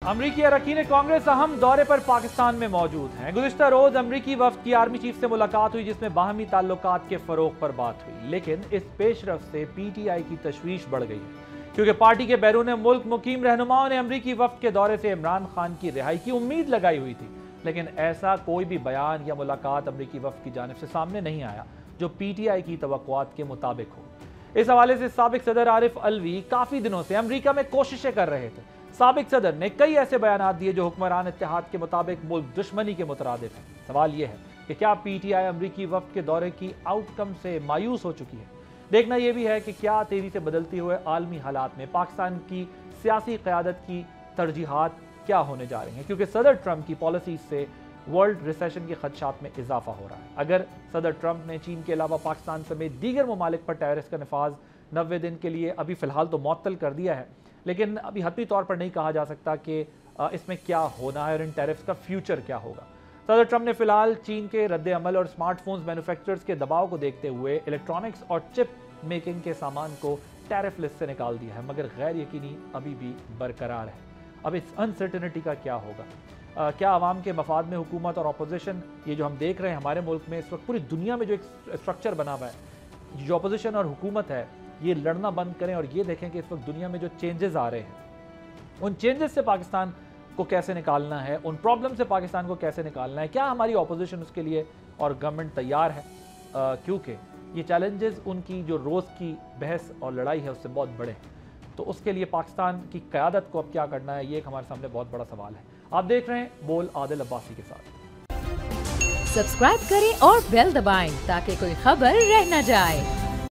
अमरीकी अरकान कांग्रेस अहम दौरे पर पाकिस्तान में मौजूद हैं। गुज़िश्ता रोज अमरीकी वफ्द की आर्मी चीफ से मुलाकात हुई, जिसमें बाहमी ताल्लुकात के फरोग पर बात हुई। लेकिन इस पेशरफ से पीटीआई की तशवीश बढ़ गई है, क्योंकि पार्टी के बैरून मुल्क मुकीम रहनुमाओं ने अमरीकी वफ्द के दौरे से इमरान खान की रिहाई की उम्मीद लगाई हुई थी। लेकिन ऐसा कोई भी बयान या मुलाकात अमरीकी वफ्द की जानिब से सामने नहीं आया जो पीटीआई की तवक्कुआत के मुताबिक हो। इस हवाले से साबिक सदर आरिफ अलवी काफी दिनों से अमरीका में कोशिशें कर रहे थे। साबिक सदर ने कई ऐसे बयान दिए जो हुक्मरान इत्तेहाद के मुताबिक मुल्क दुश्मनी के मुतरादिफ है। सवाल यह है कि क्या पीटीआई अमरीकी वफ्द के दौरे की आउटकम से मायूस हो चुकी है। देखना यह भी है कि क्या तेजी से बदलते हुए आलमी हालात में पाकिस्तान की सियासी क़यादत की तरजीहात क्या होने जा रही हैं, क्योंकि सदर ट्रंप की पॉलिसी से वर्ल्ड रिसेशन के खदशात में इजाफा हो रहा है। अगर सदर ट्रंप ने चीन के अलावा पाकिस्तान समेत दीगर ममालिक पर टैरिफ का नफाज 90 दिन के लिए अभी फिलहाल तो मुअत्तल कर दिया है, लेकिन अभी हतमी तौर पर नहीं कहा जा सकता कि इसमें क्या होना है और इन टैरिफ्स का फ्यूचर क्या होगा। सदर ट्रंप ने फिलहाल चीन के रद्द अमल और स्मार्टफोन्स मैन्युफैक्चरर्स के दबाव को देखते हुए इलेक्ट्रॉनिक्स और चिप मेकिंग के सामान को टैरिफ लिस्ट से निकाल दिया है, मगर गैर यकीनी अभी भी बरकरार है। अब इस अनसर्टेनिटी का क्या होगा? क्या आवाम के मफाद में हुकूमत और अपोजिशन, ये जो हम देख रहे हैं हमारे मुल्क में इस वक्त पूरी दुनिया में जो एक स्ट्रक्चर बना हुआ है, जो अपोजिशन और हुकूमत है, ये लड़ना बंद करें और ये देखें कि इस वक्त दुनिया में जो चेंजेस आ रहे हैं उन चेंजेस से पाकिस्तान को कैसे निकालना है, उन प्रॉब्लम से पाकिस्तान को कैसे निकालना है। क्या हमारी अपोजिशन उसके लिए और गवर्नमेंट तैयार है? क्योंकि ये चैलेंजेस उनकी जो रोज़ की बहस और लड़ाई है उससे बहुत बड़े हैं। तो उसके लिए पाकिस्तान की क़यादत को अब क्या करना है, ये एक हमारे सामने बहुत बड़ा सवाल है। आप देख रहे हैं बोल आदिल अब्बासी के साथ। सब्सक्राइब करें और बेल दबाएं ताकि कोई खबर रह न जाए।